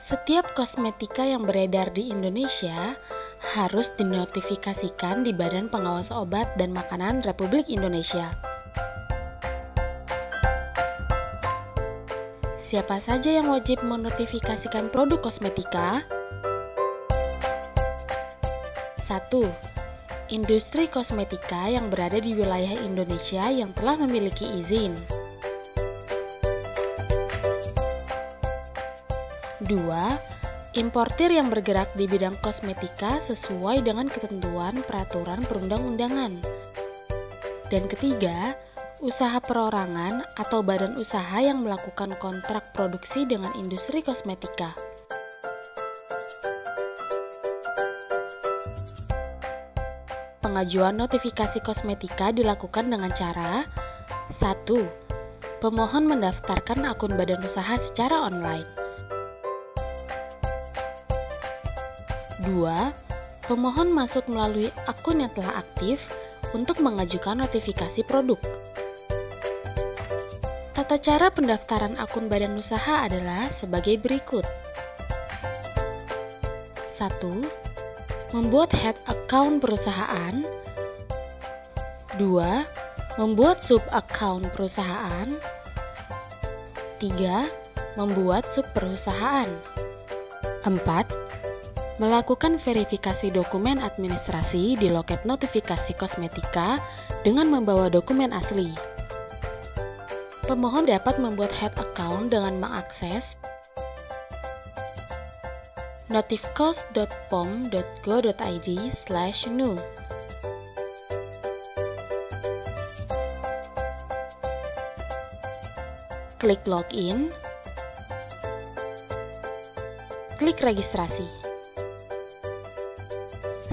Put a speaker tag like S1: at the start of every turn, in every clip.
S1: Setiap kosmetika yang beredar di Indonesia harus dinotifikasikan di Badan Pengawas Obat dan Makanan Republik Indonesia. Siapa saja yang wajib menotifikasikan produk kosmetika? 1. Industri kosmetika yang berada di wilayah Indonesia yang telah memiliki izin. 2. Importir yang bergerak di bidang kosmetika sesuai dengan ketentuan peraturan perundang-undangan. Dan ketiga, usaha perorangan atau badan usaha yang melakukan kontrak produksi dengan industri kosmetika. Pengajuan notifikasi kosmetika dilakukan dengan cara 1. Pemohon mendaftarkan akun badan usaha secara online. 2. Pemohon masuk melalui akun yang telah aktif untuk mengajukan notifikasi produk. Tata cara pendaftaran akun badan usaha adalah sebagai berikut. 1. Membuat head account perusahaan. 2. Membuat sub account perusahaan. 3. Membuat sub perusahaan. 4. Melakukan verifikasi dokumen administrasi di loket notifikasi kosmetika dengan membawa dokumen asli. Pemohon dapat membuat head account dengan mengakses notifcos.pom.go.id/new. Klik login. Klik registrasi.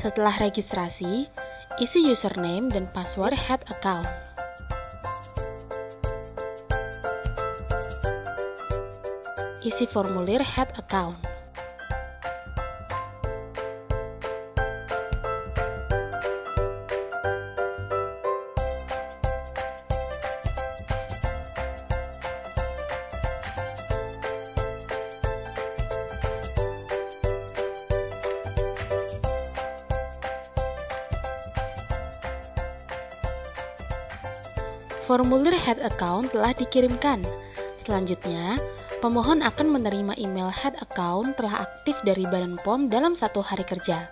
S1: Setelah registrasi, isi username dan password head account. Isi formulir head account. Formulir head account telah dikirimkan. Selanjutnya, pemohon akan menerima email head account telah aktif dari Badan POM dalam 1 hari kerja.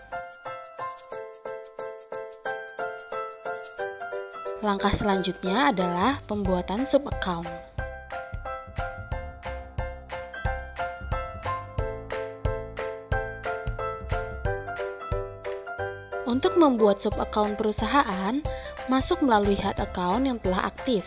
S1: Langkah selanjutnya adalah pembuatan sub account. Untuk membuat sub account perusahaan, masuk melalui head account yang telah aktif.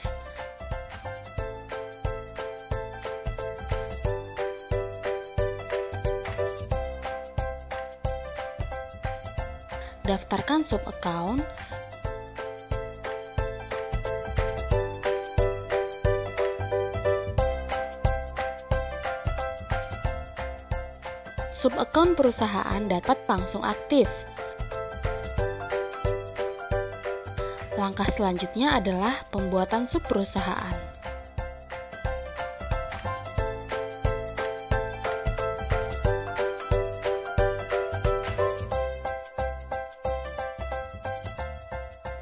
S1: Daftarkan sub account. Sub account perusahaan dapat langsung aktif. Langkah selanjutnya adalah pembuatan sub perusahaan.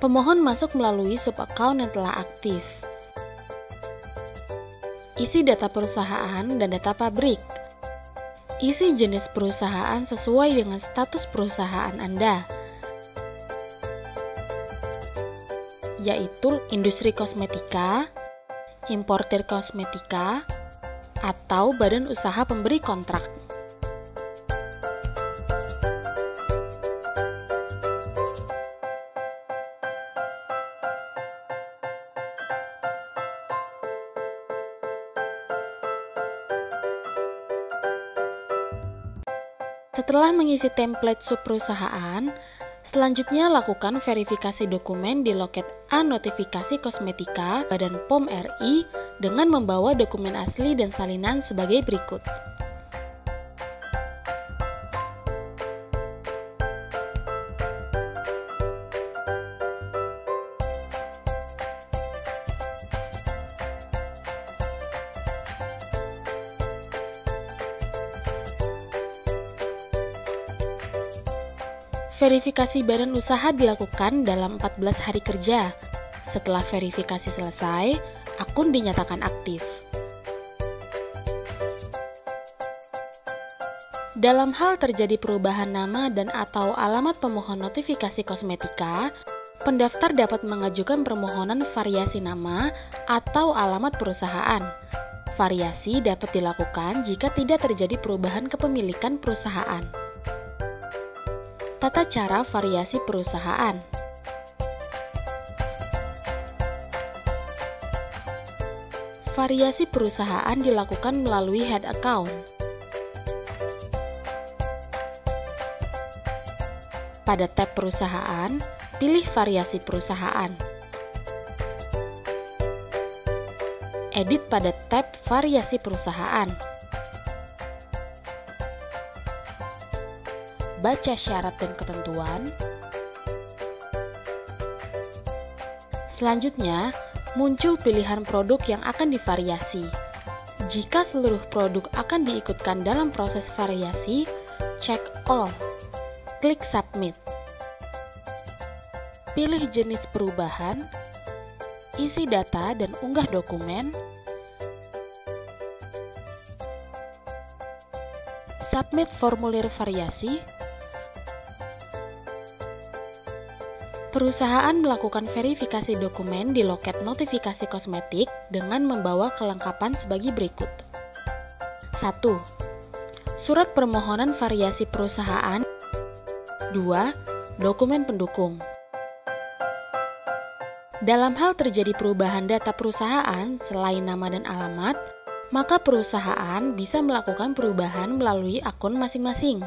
S1: Pemohon masuk melalui sub account yang telah aktif. Isi data perusahaan dan data pabrik. Isi jenis perusahaan sesuai dengan status perusahaan Anda, yaitu industri kosmetika, importir kosmetika, atau badan usaha pemberi kontrak. Setelah mengisi template sub perusahaan, selanjutnya lakukan verifikasi dokumen di loket A-Notifikasi Kosmetika Badan POM RI dengan membawa dokumen asli dan salinan sebagai berikut. Verifikasi badan usaha dilakukan dalam 14 hari kerja. Setelah verifikasi selesai, akun dinyatakan aktif. Dalam hal terjadi perubahan nama dan atau alamat pemohon notifikasi kosmetika, pendaftar dapat mengajukan permohonan variasi nama atau alamat perusahaan. Variasi dapat dilakukan jika tidak terjadi perubahan kepemilikan perusahaan. Tata cara variasi perusahaan. Variasi perusahaan dilakukan melalui head account. Pada tab perusahaan, pilih variasi perusahaan. Edit pada tab variasi perusahaan. Baca syarat dan ketentuan. Selanjutnya, muncul pilihan produk yang akan divariasi. Jika seluruh produk akan diikutkan dalam proses variasi, check all. Klik submit. Pilih jenis perubahan, isi data dan unggah dokumen. Submit formulir variasi. Perusahaan melakukan verifikasi dokumen di loket notifikasi kosmetik dengan membawa kelengkapan sebagai berikut. 1. Surat permohonan variasi perusahaan. 2. Dokumen pendukung. Dalam hal terjadi perubahan data perusahaan selain nama dan alamat, maka perusahaan bisa melakukan perubahan melalui akun masing-masing.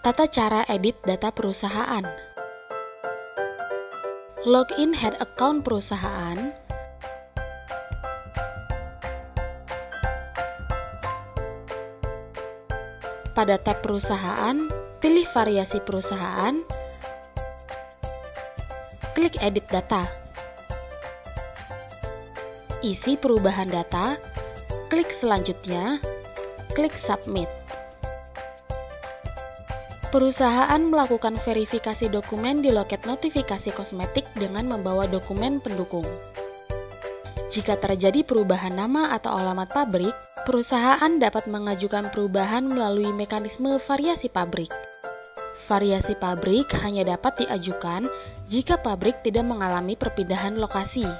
S1: Tata cara edit data perusahaan. Login head account perusahaan. Pada tab perusahaan, pilih variasi perusahaan. Klik edit data. Isi perubahan data. Klik selanjutnya. Klik submit. Perusahaan melakukan verifikasi dokumen di loket notifikasi kosmetik dengan membawa dokumen pendukung. Jika terjadi perubahan nama atau alamat pabrik, perusahaan dapat mengajukan perubahan melalui mekanisme variasi pabrik. Variasi pabrik hanya dapat diajukan jika pabrik tidak mengalami perpindahan lokasi.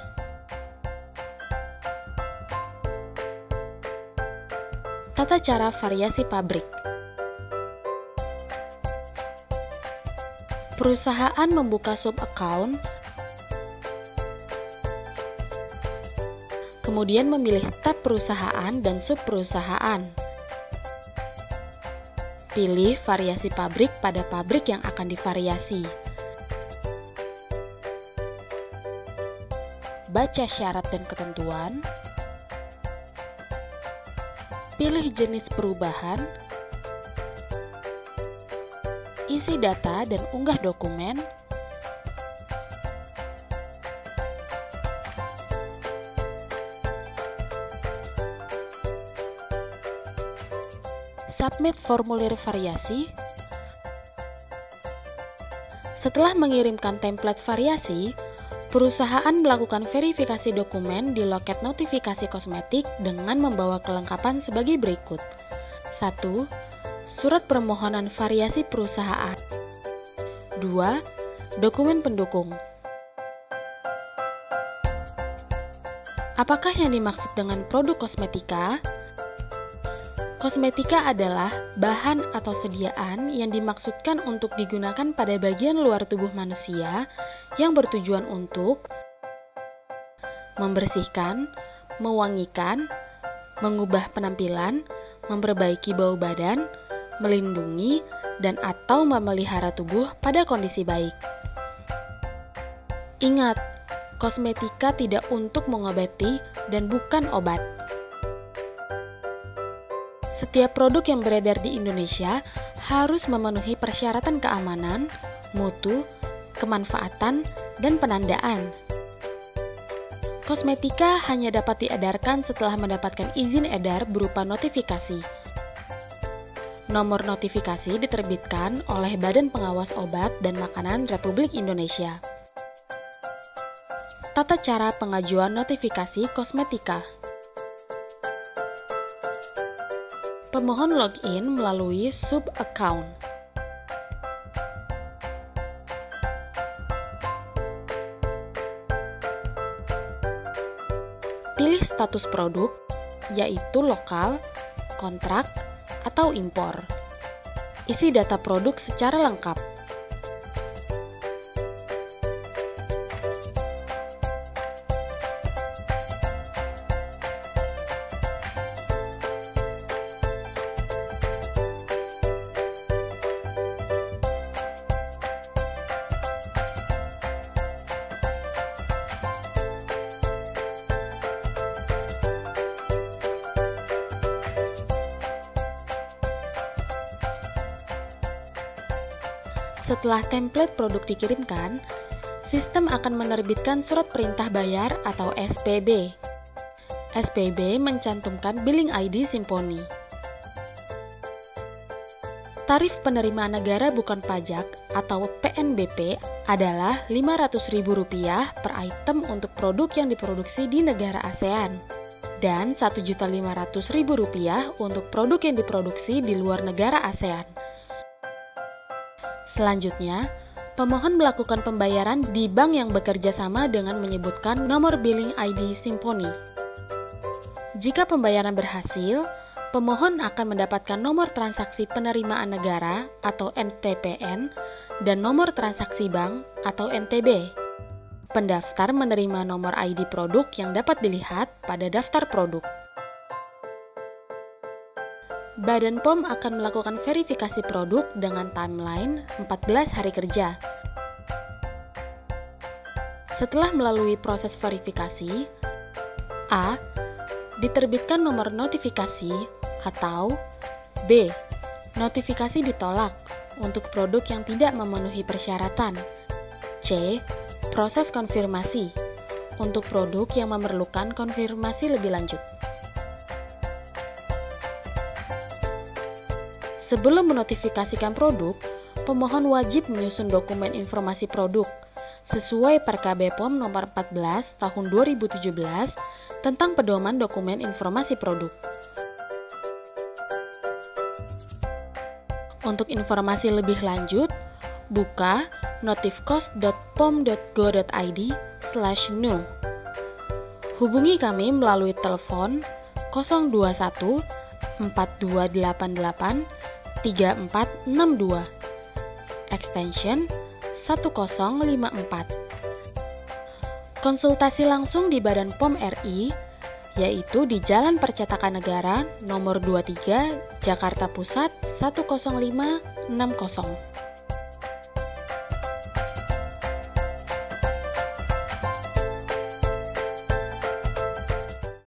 S1: Tata cara variasi pabrik. Perusahaan membuka sub-account, kemudian memilih tab perusahaan dan sub-perusahaan. Pilih variasi pabrik pada pabrik yang akan divariasi. Baca syarat dan ketentuan. Pilih jenis perubahan. Isi data dan unggah dokumen. Submit formulir variasi. Setelah mengirimkan template variasi, perusahaan melakukan verifikasi dokumen di loket notifikasi kosmetik dengan membawa kelengkapan sebagai berikut. 1. Surat permohonan variasi perusahaan. 2. Dokumen pendukung. Apakah yang dimaksud dengan produk kosmetika? Kosmetika adalah bahan atau sediaan yang dimaksudkan untuk digunakan pada bagian luar tubuh manusia yang bertujuan untuk membersihkan, mewangikan, mengubah penampilan, memperbaiki bau badan, melindungi, dan atau memelihara tubuh pada kondisi baik. Ingat, kosmetika tidak untuk mengobati dan bukan obat. Setiap produk yang beredar di Indonesia harus memenuhi persyaratan keamanan, mutu, kemanfaatan, dan penandaan. Kosmetika hanya dapat diedarkan setelah mendapatkan izin edar berupa notifikasi. Nomor notifikasi diterbitkan oleh Badan Pengawas Obat dan Makanan Republik Indonesia. Tata cara pengajuan notifikasi kosmetika. Pemohon login melalui sub-account. Pilih status produk, yaitu lokal, kontrak, atau impor. Isi data produk secara lengkap. Setelah template produk dikirimkan, sistem akan menerbitkan surat perintah bayar atau SPB. SPB mencantumkan billing ID Simponi. Tarif penerimaan negara bukan pajak atau PNBP adalah Rp500.000 per item untuk produk yang diproduksi di negara ASEAN dan Rp1.500.000 untuk produk yang diproduksi di luar negara ASEAN. Selanjutnya, pemohon melakukan pembayaran di bank yang bekerja sama dengan menyebutkan nomor billing ID Simponi. Jika pembayaran berhasil, pemohon akan mendapatkan nomor transaksi penerimaan negara atau NTPN dan nomor transaksi bank atau NTB. Pendaftar menerima nomor ID produk yang dapat dilihat pada daftar produk. Badan POM akan melakukan verifikasi produk dengan timeline 14 hari kerja. Setelah melalui proses verifikasi, A. Diterbitkan nomor notifikasi atau B. Notifikasi ditolak untuk produk yang tidak memenuhi persyaratan. C. Proses konfirmasi untuk produk yang memerlukan konfirmasi lebih lanjut. Sebelum menotifikasikan produk, pemohon wajib menyusun dokumen informasi produk sesuai Perkab POM nomor 14 tahun 2017 tentang pedoman dokumen informasi produk. Untuk informasi lebih lanjut, buka notifcost.pom.go.id/new. Hubungi kami melalui telepon 021 4288 3462 extension 1054. Konsultasi langsung di Badan POM RI, yaitu di Jalan Percetakan Negara nomor 23, Jakarta Pusat 10560.